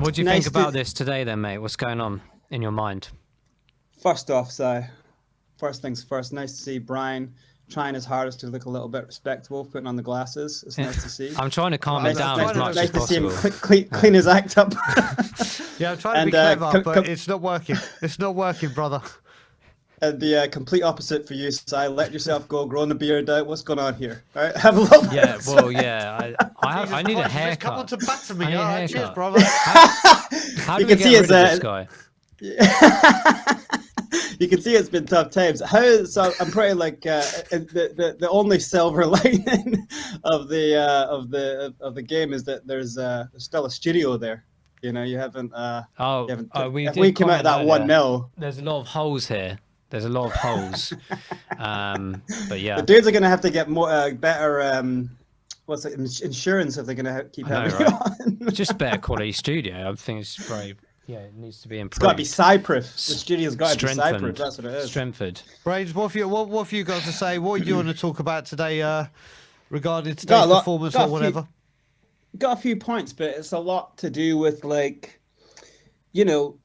What do you think about this today then, mate? What's going on in your mind? First off, first things first, nice to see Brian trying his hardest to look a little bit respectable, putting on the glasses. It's nice to see. I'm trying to calm it down as much as possible. Nice to see him clean his act up. Yeah, I'm trying to be clever, but it's not working. It's not working, brother. And the complete opposite for you, Si. Let yourself go, growing the beard out. What's going on here? All right, have a look. Yeah, well, yeah. I need a haircut. Come on to batter me. Cheers, brother. How do we get rid of this guy? You can see it's been tough times. So I'm pretty like the only silver lining of the game is that there's still a studio there. You know, you haven't. We came out of that 1-0. There's a lot of holes here. There's a lot of holes. But yeah, the dudes are gonna have to get more better. What's it? Insurance if they're gonna keep having it on. Just better quality studio. I think it's very. Yeah, it needs to be improved. It's got to be Cypress. The studio's got to be Cypress. That's what it is. Strengthened. Brains, what have you got to say? What are you want to talk about today regarding today's performance or whatever? Got a few points, but it's a lot to do with, like, you know,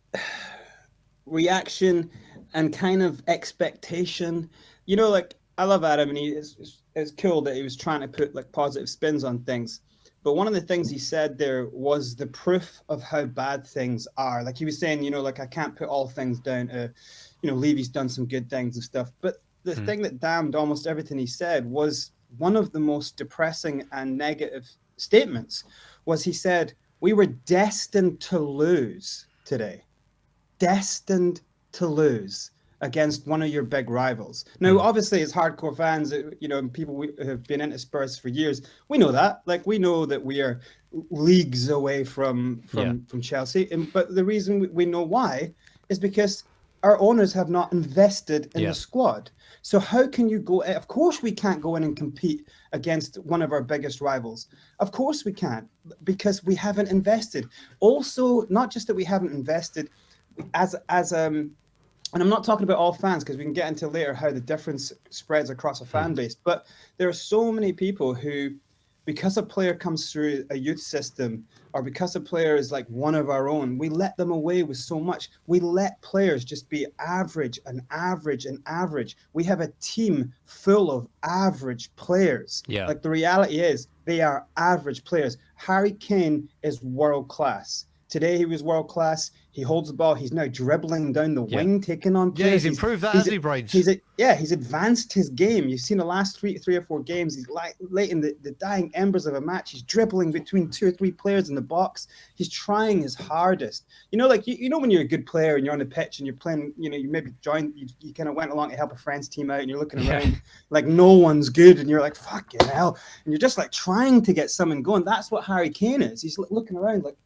reaction and kind of expectation. You know, like, I love Adam, and it's cool that he was trying to put, like, positive spins on things. But one of the things he said there was the proof of how bad things are. Like he was saying, you know, like I can't put all things down to, you know, Levy's done some good things and stuff. But the thing that damned almost everything he said was one of the most depressing and negative statements was he said, we were destined to lose today. Destined to lose against one of your big rivals. Now, obviously, as hardcore fans, you know, people who have been into Spurs for years, we know that. Like, we know that we are leagues away from Chelsea. But the reason we know why is because our owners have not invested in the squad. So how can you go? Of course, we can't go in and compete against one of our biggest rivals. Of course we can't, because we haven't invested. Also, not just that we haven't invested, and I'm not talking about all fans because we can get into later how the difference spreads across a fan base. But there are so many people who, because a player comes through a youth system or because a player is like one of our own, we let them away with so much. We let players just be average and average and average. We have a team full of average players. Yeah. Like the reality is they are average players. Harry Kane is world class. Today he was world class. He holds the ball. He's now dribbling down the wing, taking on players. Yeah, he's improved that, hasn't he, Brains? He's advanced his game. You've seen the last three or four games. He's late in the dying embers of a match. He's dribbling between 2 or 3 players in the box. He's trying his hardest. You know, like you know when you're a good player and you're on the pitch and you're playing. You know, you maybe you kind of went along to help a friend's team out and you're looking around like no one's good and you're like fucking hell and you're just like trying to get something going. That's what Harry Kane is. He's looking around like,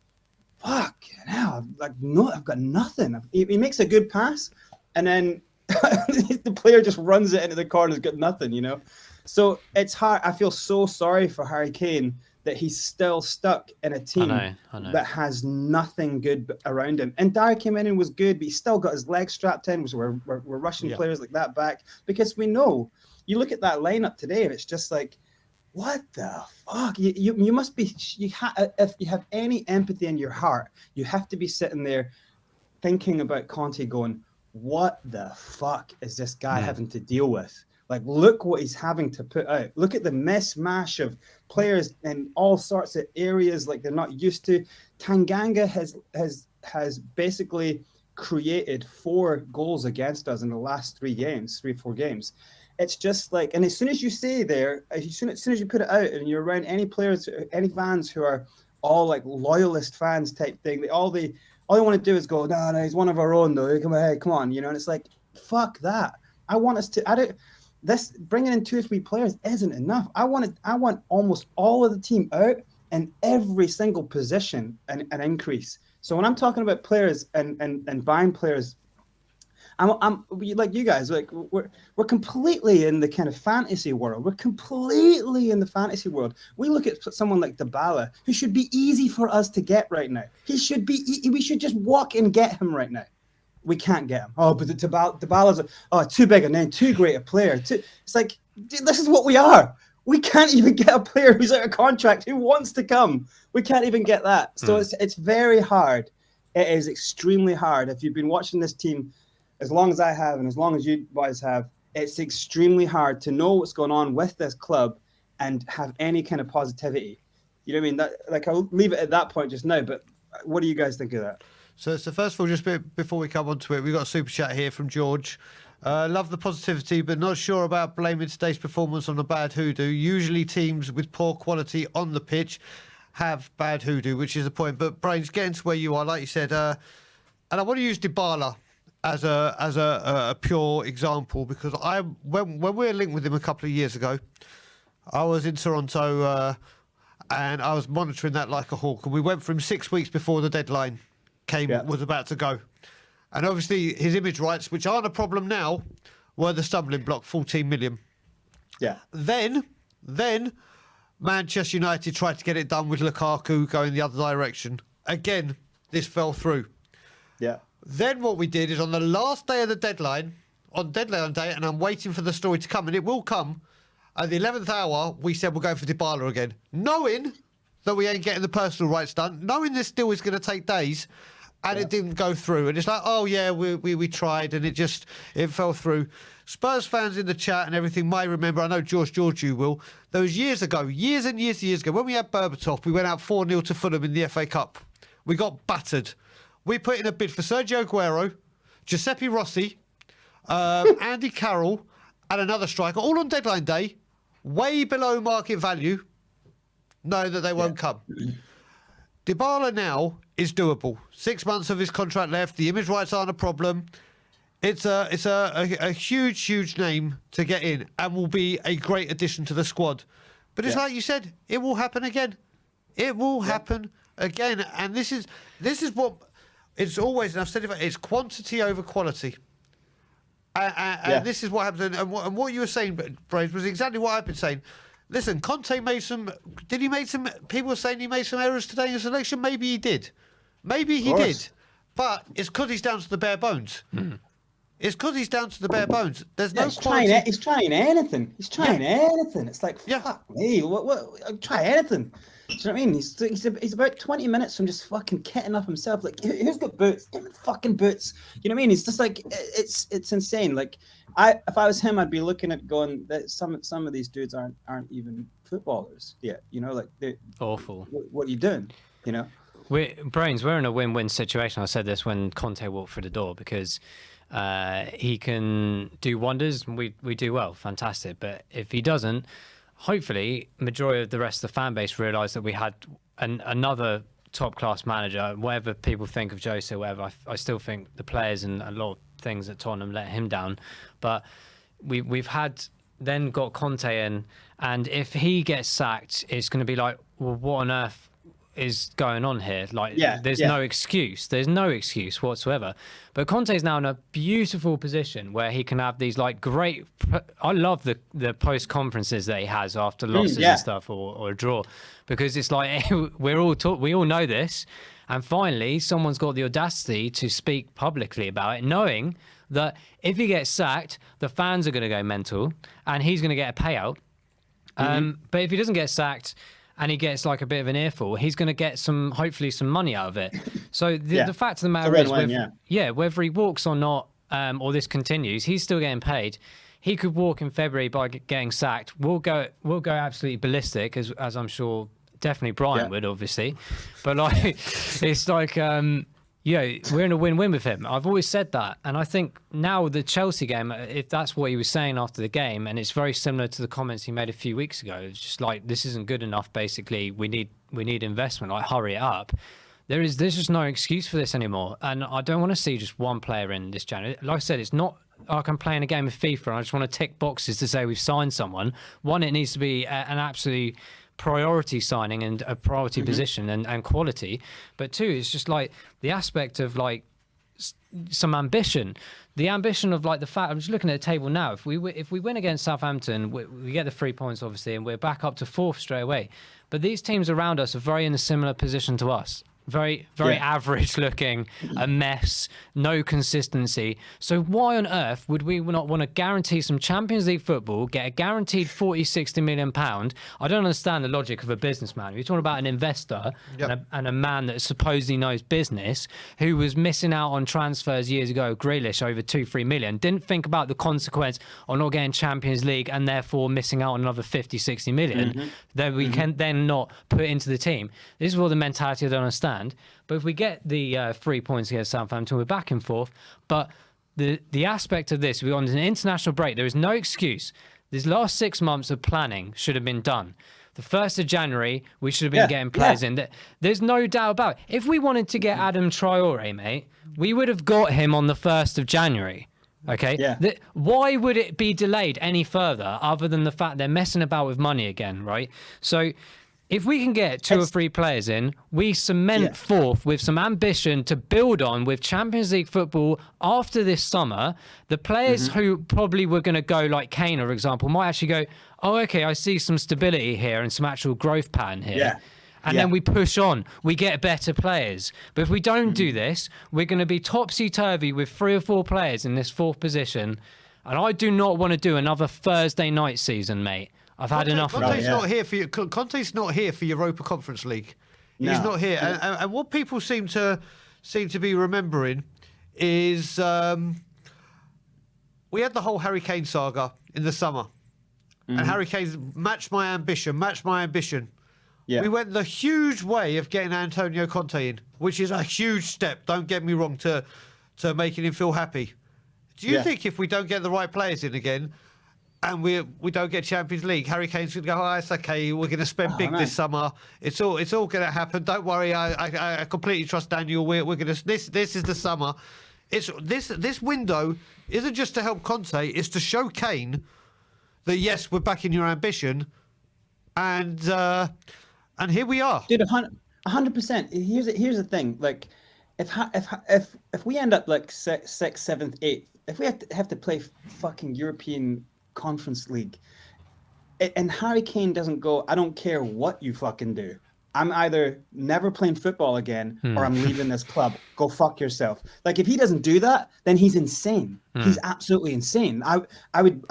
fuck, now I've got nothing. He makes a good pass, and then the player just runs it into the corner. Has got nothing, you know. So it's hard. I feel so sorry for Harry Kane that he's still stuck in a team that has nothing good around him. And Dyer came in and was good, but he still got his legs strapped in. So we're rushing players like that back because we know. You look at that lineup today, and it's just like, what the fuck? You must be. If you have any empathy in your heart, you have to be sitting there thinking about Conte, going, "What the fuck is this guy having to deal with? Like, look what he's having to put out. Look at the mishmash of players in all sorts of areas like they're not used to. Tanganga has basically created 4 goals against us in the last 3 or 4 games." It's just like, and as soon as you say there, as soon as you put it out and you're around any players, any fans who are all like loyalist fans type thing, all they want to do is go, no, he's one of our own though. Come on, you know. And it's like, fuck that. I want us to. Bringing in 2 or 3 players isn't enough. I want almost all of the team out and every single position an increase. So when I'm talking about players and buying players, I'm like you guys, like we're completely in the kind of fantasy world. We're completely in the fantasy world. We look at someone like Dybala, who should be easy for us to get right now. We should just walk and get him right now. We can't get him. Oh, but Dybala's too big a name, too great a player. It's like, dude, this is what we are. We can't even get a player who's out of contract who wants to come. We can't even get that. So it's very hard. It is extremely hard. If you've been watching this team as long as I have and as long as you boys have, it's extremely hard to know what's going on with this club and have any kind of positivity. You know what I mean? That, like, I'll leave it at that point just now, but what do you guys think of that? So first of all, just before we come on to it, we've got a super chat here from George. Love the positivity, but not sure about blaming today's performance on a bad hoodoo. Usually teams with poor quality on the pitch have bad hoodoo, which is the point. But Brains, getting to where you are, like you said, and I want to use Dybala as a pure example, because when we were linked with him a couple of years ago, I was in Toronto and I was monitoring that like a hawk, and we went for him 6 weeks before the deadline was about to go. And obviously his image rights, which aren't a problem now, were the stumbling block, 14 million. Yeah. Then Manchester United tried to get it done with Lukaku going the other direction. Again, this fell through. Yeah. Then what we did is on the last day of the deadline, on deadline day, and I'm waiting for the story to come, and it will come, at the 11th hour, we said we're going for Dybala again, knowing that we ain't getting the personal rights done, knowing this deal is going to take days, and it didn't go through. And it's like, oh, yeah, we tried, and it fell through. Spurs fans in the chat and everything may remember, I know George, you will, there was years and years ago, when we had Berbatov, we went out 4-0 to Fulham in the FA Cup. We got battered. We put in a bid for Sergio Aguero, Giuseppe Rossi, Andy Carroll, and another striker, all on deadline day, way below market value, knowing that they won't come. Dybala now is doable. 6 months of his contract left. The image rights aren't a problem. It's a huge name to get in and will be a great addition to the squad. But it's like you said, it will happen again. It will happen again. And this is what it's always, and I've said it's quantity over quality. And this is what happens. And what you were saying, Braves, was exactly what I've been saying. Listen, Conte made some... People were saying he made some errors today in the selection. Maybe he did. Maybe he did. But it's because he's down to the bare bones. It's because he's down to the bare bones. There's no quality. He's trying anything. He's trying anything. It's like, fuck me. What, try anything. Do you know what I mean? He's about 20 minutes from just fucking kitting up himself. Like, who's got boots? Give him fucking boots. You know what I mean? He's just like, it's insane. Like, if I was him, I'd be looking at going that some of these dudes aren't even footballers yet. You know, like they're awful. What are you doing? You know, we're in a win-win situation. I said this when Conte walked through the door, because he can do wonders and we do well, fantastic. But if he doesn't, hopefully majority of the rest of the fan base realise that we had another top-class manager. Whatever people think of Jose, whatever, I still think the players and a lot of things at Tottenham let him down. But we've then got Conte in, and if he gets sacked, it's going to be like, well, what on earth is going on here? Like, there's no excuse. There's no excuse whatsoever. But Conte is now in a beautiful position where he can have these like great... I love the post conferences that he has after losses and stuff, or a draw, because it's like we all know this, and finally someone's got the audacity to speak publicly about it, knowing that if he gets sacked, the fans are going to go mental and he's going to get a payout. But if he doesn't get sacked and he gets like a bit of an earful, he's going to get hopefully some money out of it. So the fact of the matter is, whether he walks or not, or this continues, he's still getting paid. He could walk in February by getting sacked. We'll go absolutely ballistic, as I'm sure definitely Brian would, obviously. But like, it's like, we're in a win-win with him. I've always said that. And I think now the Chelsea game, if that's what he was saying after the game, and it's very similar to the comments he made a few weeks ago, it's just like, this isn't good enough, basically. We need investment, like hurry it up. There's just no excuse for this anymore. And I don't want to see just one player in this January. Like I said, it's not like I'm playing a game of FIFA and I just want to tick boxes to say we've signed someone. One, it needs to be an absolutely priority signing and a priority position and quality. But two, it's just like the aspect of like some ambition. The ambition of like the fact, I'm just looking at the table now. If we win against Southampton, we get the 3 points obviously, and we're back up to 4th straight away. But these teams around us are very in a similar position to us. very Yeah. average looking, a mess, no consistency. So why on earth would we not want to guarantee some Champions League football, get a guaranteed 40-60 million pound? I don't understand the logic of a businessman. You're talking about an investor and a man that supposedly knows business, who was missing out on transfers years ago, Grealish over 2-3 million, didn't think about the consequence of not getting Champions League and therefore missing out on another 50-60 million that we can then not put into the team. This is all the mentality I don't understand. But if we get the 3 points against Southampton, we're back and forth. But the aspect of this, we're on an international break. There is no excuse. These last 6 months of planning should have been done. The 1st of January, we should have been getting players in. There's no doubt about it. If we wanted to get Adam Traore, mate, we would have got him on the 1st of January. Okay. Yeah. Why would it be delayed any further other than the fact they're messing about with money again, right? So if we can get 2 or 3 players in, we cement fourth with some ambition to build on with Champions League football after this summer. The players who probably were going to go like KANE, for example, might actually go, oh, okay, I see some stability here and some actual growth pattern here. Yeah. And then we push on. We get better players. But if we don't do this, we're going to be topsy-turvy with 3 or 4 players in this 4th position. And I do not want to do another Thursday night season, mate. I've had enough of it. Conte's not here for you. Conte's not here for Europa Conference League. He's not here. And what people seem to be remembering is we had the whole Harry Kane saga in the summer. And Harry Kane's matched my ambition. Yeah. We went the huge way of getting Antonio Conte in, which is a huge step, don't get me wrong, to making him feel happy. Do you think if we don't get the right players in again and we don't get Champions League, Harry Kane's going to go, oh, it's okay, we're going to spend big this summer. It's all going to happen. Don't worry, I completely trust Daniel. We're going to this is the summer. It's this window isn't just to help Conte, it's to show Kane that yes, we're back in your ambition, and here we are, dude. 100%. Here's the thing. Like, if we end up like 6th, 7th, 8th, if we have to play fucking European Conference League, and Harry Kane doesn't go, I don't care what you fucking do. I'm either never playing football again or I'm leaving this club. Go fuck yourself. Like, if he doesn't do that, then he's insane. He's absolutely insane. I would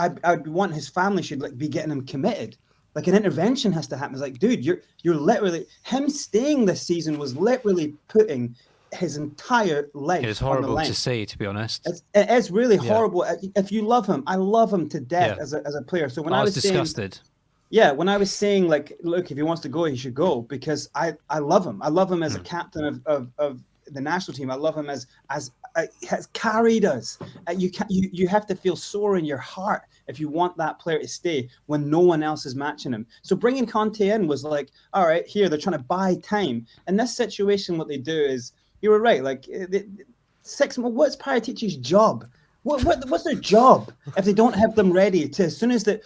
want his family should like be getting him committed. Like, an intervention has to happen. It's like, dude, you're literally, him staying this season was literally putting his entire life. It was horrible to see, to be honest. It's really horrible. If you love him, I love him to death as a player. So when I was disgusted. When I was saying, like, look, if he wants to go, he should go, because I love him. I love him as a captain of the national team. I love him as has carried us. You have to feel sore in your heart if you want that player to stay when no one else is matching him. So bringing Conte in was like, all right, here they're trying to buy time. In this situation, what they do is, you were right. Like, 6 months. What's Paratici's job? What's their job if they don't have them ready to, as soon as the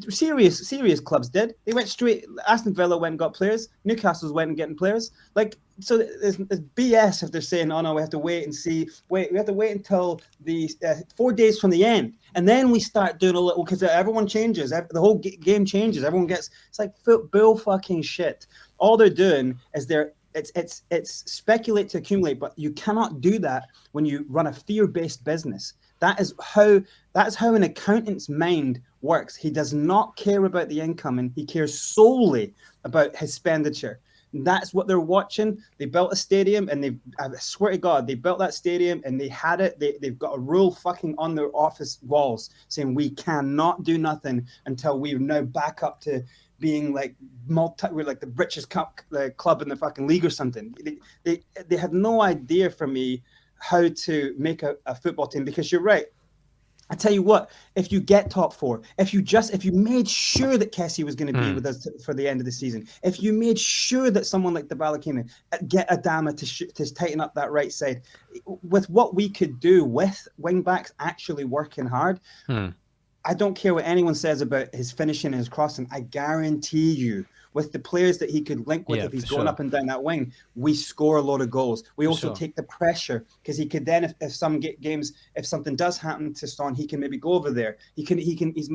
serious clubs did? They went straight. Aston Villa went and got players. Newcastle's went and getting players. Like, so there's BS if they're saying, oh no, we have to wait and see. We have to wait until the 4 days from the end, and then we start doing a little, because everyone changes. The whole game changes. Everyone gets, it's like bull fucking shit. All they're doing is it's speculate to accumulate, but you cannot do that when you run a fear-based business. That's how an accountant's mind works. He does not care about the income, and he cares solely about his expenditure. And that's what they're watching. They built a stadium, and I swear to God, they built that stadium and they had it. They've got a rule fucking on their office walls saying we cannot do nothing until we're now back up to being like we're like the richest club in the fucking league or something. They have no idea for me how to make a football team, because you're right. I tell you what, if you get top 4, if you made sure that Kessie was going to be with us for the end of the season, if you made sure that someone like the Balakina get Adama to tighten up that right side, with what we could do with wing backs actually working hard, I don't care what anyone says about his finishing and his crossing. I guarantee you, with the players that he could link with, if he's going up and down that wing, we score a lot of goals. We also take the pressure, because he could then, if some games, if something does happen to Son, he can maybe go over there. He's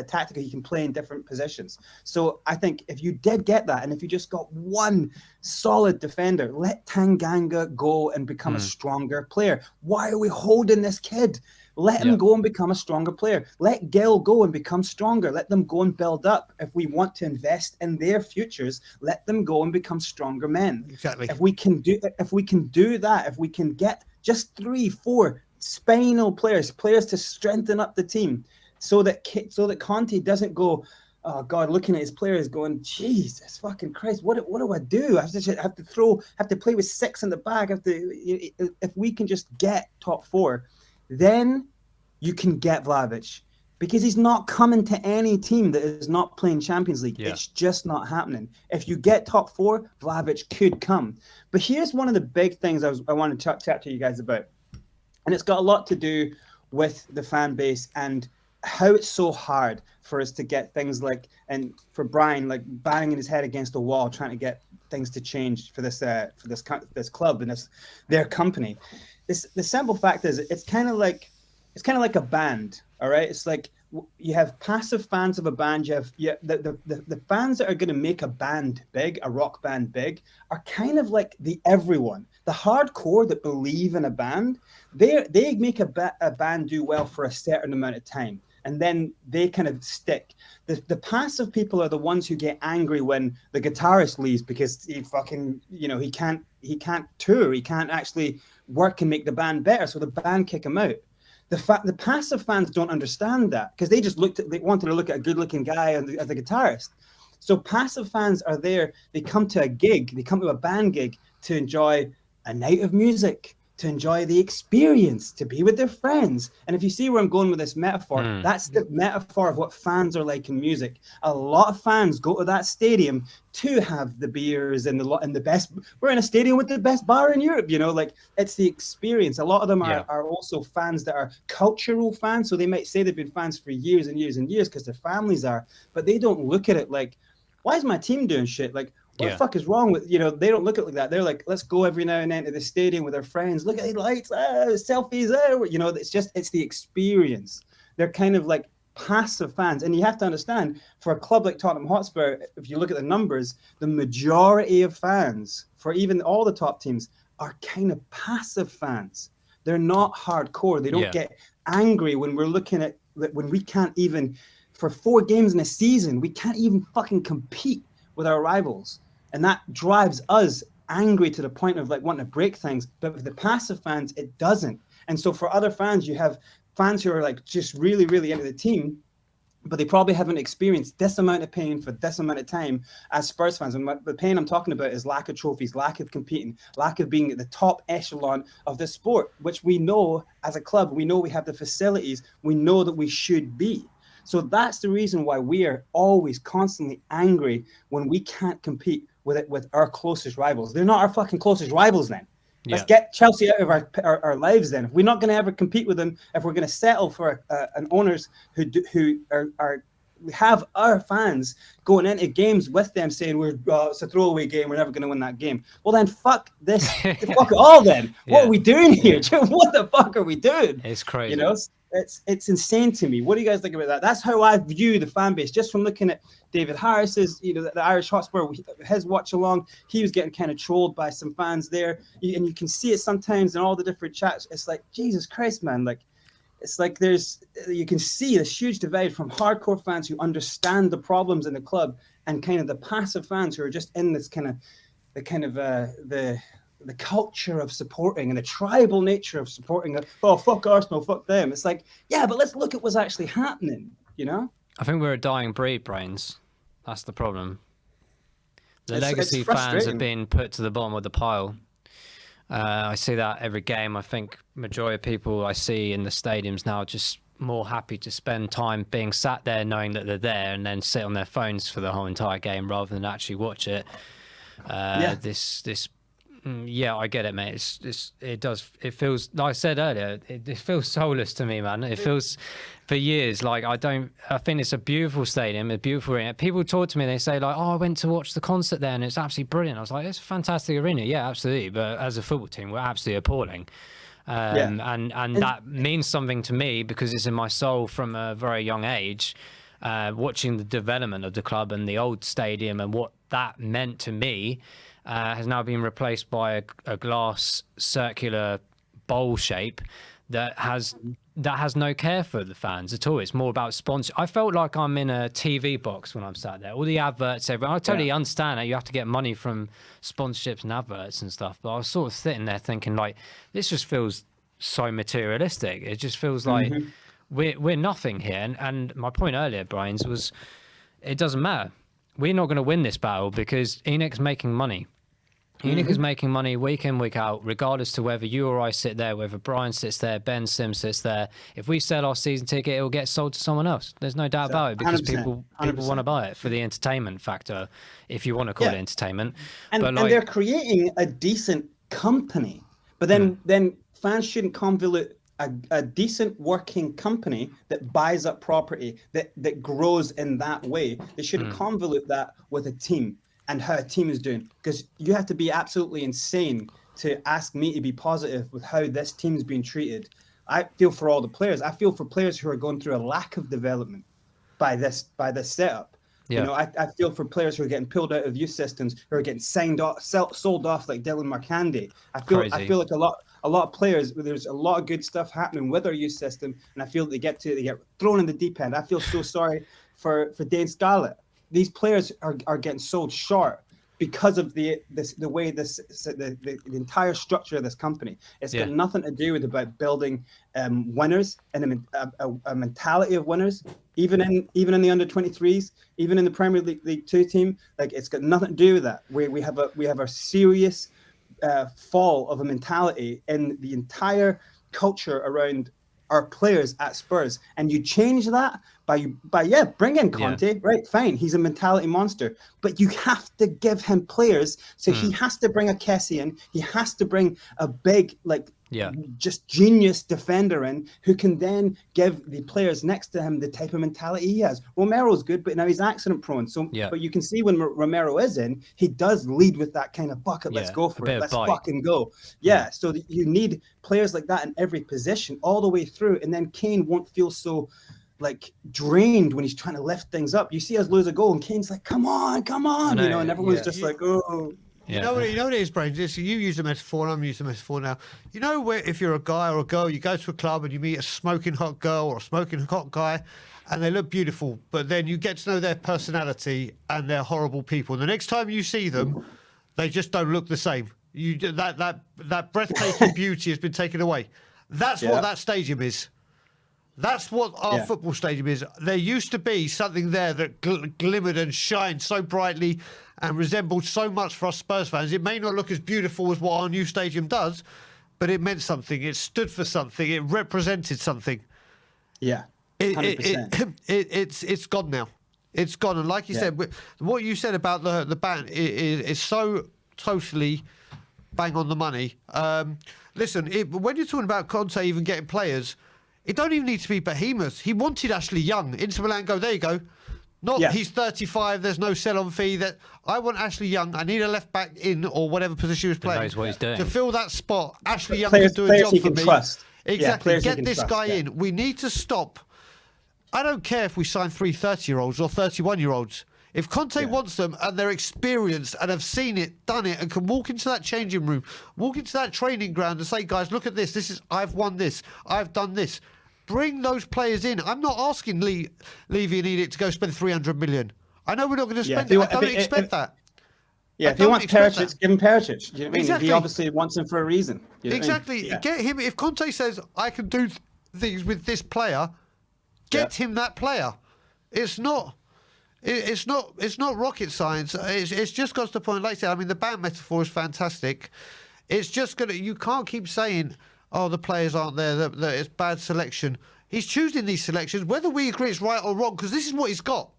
tactical. He can play in different positions. So I think if you did get that, and if you just got one solid defender, let Tanganga go and become a stronger player. Why are we holding this kid? Let him go and become a stronger player. Let Gill go and become stronger. Let them go and build up. If we want to invest in their futures, let them go and become stronger men. Exactly. If we can do that, if we can get just 3-4 spinal players to strengthen up the team, so that Conte doesn't go, oh God, looking at his players going, Jesus fucking Christ, what do I do? I have to play with 6 in the back. If we can just get top 4, then you can get Vlahovic, because he's not coming to any team that is not playing Champions League. It's just not happening. If you get top 4, Vlahovic could come. But here's one of the big things I want to chat to you guys about, and it's got a lot to do with the fan base and how it's so hard for us to get things like, and for Brian, like banging his head against the wall trying to get things to change for this club and their company. The simple fact is, it's kind of like a band, all right? It's like you have passive fans of a band. You have the fans that are going to make a band big, a rock band big, are kind of like the everyone. The hardcore that believe in a band, they make a band do well for a certain amount of time, and then they kind of stick. The passive people are the ones who get angry when the guitarist leaves because he fucking, he can't tour, he can't actually work and make the band better, so the band kick him out. The passive fans don't understand that, because they wanted to look at a good-looking guy as a guitarist. So passive fans are there. They come to a band gig to enjoy a night of music, to enjoy the experience, to be with their friends. And if you see where I'm going with this metaphor, that's the metaphor of what fans are like in music. A lot of fans go to that stadium to have the beers and the best. We're in a stadium with the best bar in Europe, like it's the experience. A lot of them are also fans that are cultural fans. So they might say they've been fans for years and years and years because their families are, but they don't look at it like, why is my team doing shit? Like, what the fuck is wrong with, they don't look at it like that. They're like, let's go every now and then to the stadium with our friends. Look at the lights, selfies, it's the experience. They're kind of like passive fans. And you have to understand, for a club like Tottenham Hotspur, if you look at the numbers, the majority of fans for even all the top teams are kind of passive fans. They're not hardcore. They don't get angry when we're looking at, when we can't even, for 4 games in a season, we can't even fucking compete with our rivals. And that drives us angry to the point of like wanting to break things. But with the passive fans, it doesn't. And so for other fans, you have fans who are like just really, really into the team, but they probably haven't experienced this amount of pain for this amount of time as Spurs fans. And the pain I'm talking about is lack of trophies, lack of competing, lack of being at the top echelon of the sport, which we know as a club, we know we have the facilities, we know that we should be. So that's the reason why we are always constantly angry when we can't compete with our closest rivals. They're not our fucking closest rivals then. Let's get Chelsea out of our lives then. If we're not going to ever compete with them, if we're going to settle for an owners who we have our fans going into games with them saying it's a throwaway game, we're never going to win that game. Well then, fuck this, fuck it all then. What are we doing here? What the fuck are we doing? It's crazy. It's insane to me. What do you guys think about that? That's how I view the fan base, just from looking at David Harris's, the Irish Hotspur, his watch along. He was getting kind of trolled by some fans there, and you can see it sometimes in all the different chats. It's like, Jesus Christ, man! Like, it's like you can see this huge divide from hardcore fans who understand the problems in the club, and kind of the passive fans who are just in this the culture of supporting and the tribal nature of supporting. Oh, fuck Arsenal, fuck them. It's like, yeah, but let's look at what's actually happening, I think we're a dying breed, Brains. That's the problem. The legacy fans have been put to the bottom of the pile. I see that every game. I think majority of people I see in the stadiums now are just more happy to spend time being sat there knowing that they're there and then sit on their phones for the whole entire game rather than actually watch it. I get it, mate. It feels, like I said earlier, it feels soulless to me, man. It feels, for years, like I think it's a beautiful stadium, a beautiful arena. People talk to me, they say like, oh, I went to watch the concert there and it's absolutely brilliant. I was like, it's a fantastic arena. Yeah, absolutely. But as a football team, we're absolutely appalling. And that means something to me because it's in my soul from a very young age. watching the development of the club and the old stadium and what that meant to me has now been replaced by a glass circular bowl shape that has no care for the fans at all. It's more about sponsor. I felt like I'm in a TV box when I'm sat there. All the adverts, everything. I totally understand that you have to get money from sponsorships and adverts and stuff, but I was sort of sitting there thinking, like, this just feels so materialistic. It just feels like we're nothing here. And my point earlier, Brian's, was it doesn't matter. We're not going to win this battle because ENIC's making money. ENIC is making money week in, week out, regardless to whether you or I sit there, whether Brian sits there, Ben Sims sits there. If we sell our season ticket, it will get sold to someone else. There's no doubt about it, because 100%, people want to buy it for the entertainment factor, if you want to call it entertainment. And, but and they're creating a decent company. But then fans shouldn't convolute a decent working company that buys up property, that grows in that way. They shouldn't convolute that with a team and how a team is doing, because you have to be absolutely insane to ask me to be positive with how this team's being treated. I feel for all the players. I feel for players who are going through a lack of development by this setup. Yeah. You know, I feel for players who are getting pulled out of youth systems, who are getting sold off like Dylan Marcandy. I feel like a lot of players, there's a lot of good stuff happening with our youth system, and I feel they get thrown in the deep end. I feel so sorry for Dane Scarlett. These players are getting sold short because of the entire structure of this company. It's got nothing to do with about building winners and a mentality of winners. Even in the under-23s, even in the Premier League 2 team, like, it's got nothing to do with that. We have a serious fall of a mentality in the entire culture around our players at Spurs, and you change that by bring in Conte, right? Fine, he's a mentality monster, but you have to give him players. So he has to bring a Kessie in. He has to bring a big, just genius defender in, who can then give the players next to him the type of mentality he has. Romero's good, but now he's accident prone. So, but you can see when Romero is in, he does lead with that kind of bucket. Let's go for it. Let's fucking go. So you need players like that in every position all the way through, and then Kane won't feel so like drained when he's trying to lift things up. You see us lose a goal, and Kane's like, "Come on," you know, and everyone's just like, "Oh." You know what it is, Brains? You use the metaphor, and I'm using the metaphor now. You know, where if you're a guy or a girl, you go to a club and you meet a smoking hot girl or a smoking hot guy, and they look beautiful, but then you get to know their personality and they're horrible people. And the next time you see them, they just don't look the same. That breathtaking beauty has been taken away. That's what that stadium is. That's what our football stadium is. There used to be something there that glimmered and shined so brightly and resembled so much for us Spurs fans. It may not look as beautiful as what our new stadium does, but it meant something. It stood for something. It represented something. Yeah, 100%. It's gone now. It's gone. And like you said, what you said about the ban is so totally bang on the money. Listen, when you're talking about Conte even getting players, it don't even need to be behemoths. He wanted Ashley Young. Inter Milan go, there you go. He's 35, there's no sell-on fee. That I want Ashley Young. I need a left-back in, or whatever position he was playing. Knows what he's doing. To fill that spot. Ashley Young can do a job for me. Trust. Exactly. Get this guy in. We need to stop. I don't care if we sign 3 30-year-olds or 31-year-olds. If Conte wants them and they're experienced and have seen it, done it, and can walk into that changing room, walk into that training ground and say, guys, look at this. I've won this. I've done this. Bring those players in. I'm not asking Levy and Edict to go spend 300 million. I know we're not going to spend it. I don't expect that. Yeah, if he wants Perisic, give him Perisic. You know what I mean? Exactly. He obviously wants him for a reason. You know exactly. Get him. If Conte says, I can do things with this player, get him that player. It's not rocket science. It's just got to the point, like I said, I mean, the band metaphor is fantastic. It's just you can't keep saying, oh, the players aren't there, that it's bad selection. He's choosing these selections, whether we agree it's right or wrong, because this is what he's got.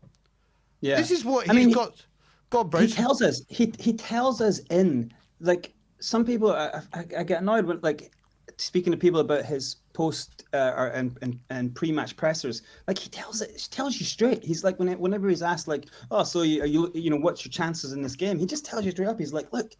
Yeah. This is what he's got. Go on, Bruce. He tells us in, like, some people, I get annoyed with, like, speaking to people about his post and pre-match pressers. Like, he tells you straight. He's like, whenever he's asked, like, oh, so you know, what's your chances in this game? He just tells you straight up. He's like, look,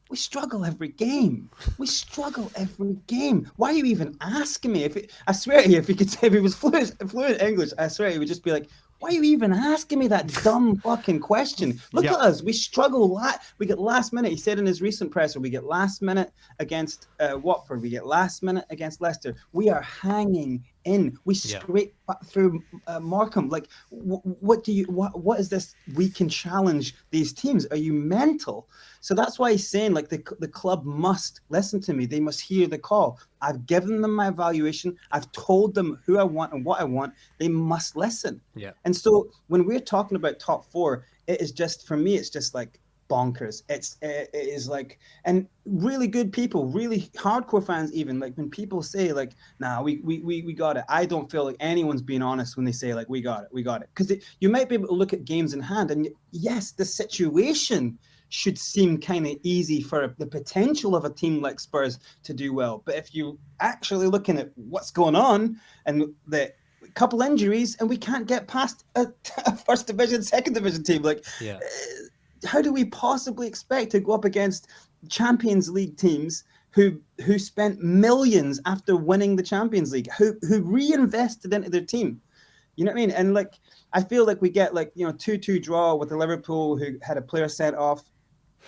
we struggle every game. Why are you even asking me? I swear to you, if he was fluent English, I swear he would just be like, Why are you even asking me that dumb fucking question? Look Yep. at us. We struggle. We get last minute. He said in his recent presser, we get last minute against Watford. We get last minute against Leicester. We are hanging in. We scrape through Markham. Like, what is this? We can challenge these teams. Are you mental? So that's why he's saying, like, the club must listen to me. They must hear the call. I've given them my evaluation. I've told them who I want and what I want. They must listen. Yeah. And so when we're talking about top four, it is just, for me, it's just like bonkers. It is like, and really good people, really hardcore fans, even like when people say like, nah, we got it. I don't feel like anyone's being honest when they say like, we got it. Because you might be able to look at games in hand, and yes, the situation should seem kind of easy for the potential of a team like Spurs to do well. But if you actually looking at what's going on and the couple injuries, and we can't get past a first division, second division team, like, how do we possibly expect to go up against Champions League teams who spent millions after winning the Champions League, who reinvested into their team? You know what I mean? And like, I feel like we get like, 2-2 draw with the Liverpool, who had a player sent off.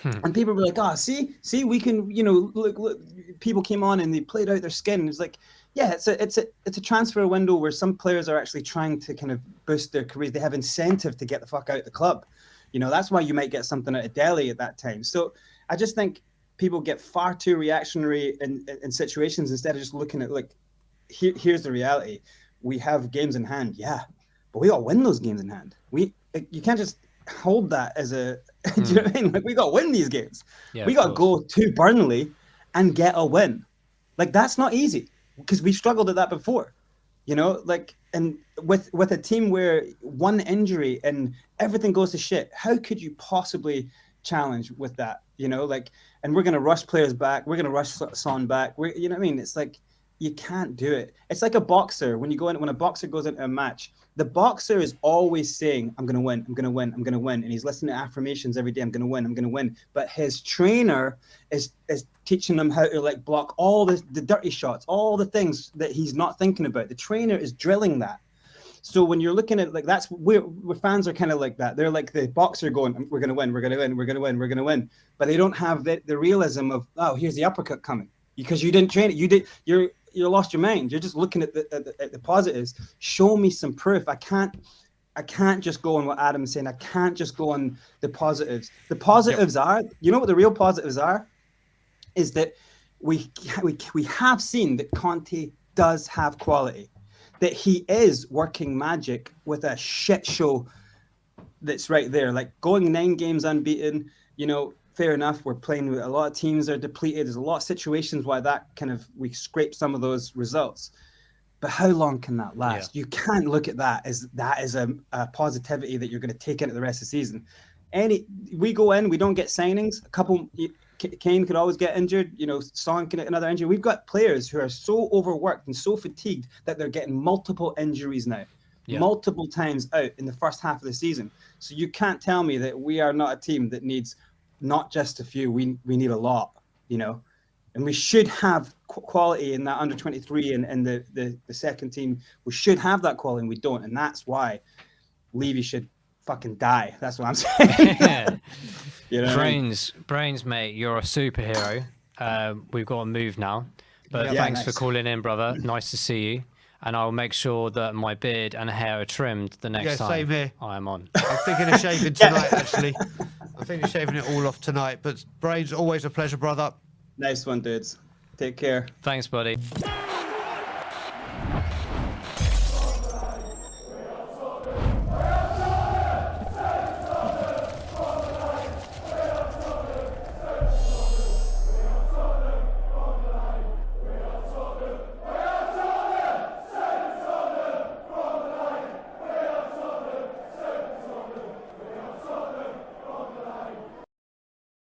And people were like, see, we can, look, people came on and they played out their skin. And it's like, yeah, it's a transfer window where some players are actually trying to kind of boost their careers. They have incentive to get the fuck out of the club. That's why you might get something out of Delhi at that time. So I just think people get far too reactionary in situations instead of just looking at, like, here's the reality. We have games in hand, yeah, but we got to win those games in hand. You can't just hold that as a, do you know what I mean? Like, we got to win these games. Yeah, we got to go to Burnley and get a win. Like, that's not easy because we struggled at that before, like, and with a team where one injury and everything goes to shit, how could you possibly challenge with that? Like, and we're going to rush players back. We're going to rush Son back. You know what I mean? It's like, you can't do it. It's like a boxer. When a boxer goes into a match, the boxer is always saying, I'm going to win, I'm going to win, I'm going to win. And he's listening to affirmations every day. I'm going to win, I'm going to win. But his trainer is teaching him how to, like, block all the dirty shots, all the things that he's not thinking about. The trainer is drilling that. So when you're looking at, like, that's where fans are kind of like that. They're like the boxer going, we're going to win, we're going to win, we're going to win, we're going to win. But they don't have the realism of, oh, here's the uppercut coming. Because you didn't train it. You lost your mind. You're just looking at the positives. Show me some proof. I can't just go on what Adam's saying. I can't just go on the positives. The positives are, what the real positives are, is that we have seen that Conte does have quality, that he is working magic with a shit show that's right there, like going 9 games unbeaten. Fair enough. We're playing with a lot of teams that are depleted. There's a lot of situations why we scrape some of those results. But how long can that last? Yeah. You can't look at that as a positivity that you're going to take into the rest of the season. We go in, we don't get signings. A couple, Kane could always get injured. Son can get another injury. We've got players who are so overworked and so fatigued that they're getting multiple injuries now. Yeah. Multiple times out in the first half of the season. So you can't tell me that we are not a team that needs not just a few, we need a lot, and we should have quality in that under 23 and the second team. We should have that quality, and we don't, and that's why Levy should fucking die. That's what I'm saying. Brains, mate, you're a superhero. We've got to move now, but thanks for calling in, brother. Nice to see you. And I'll make sure that my beard and hair are trimmed the next time same here. I am on. I'm thinking of shaving tonight, actually. I'm thinking of shaving it all off tonight. But Brains, always a pleasure, brother. Nice one, dudes. Take care. Thanks, buddy.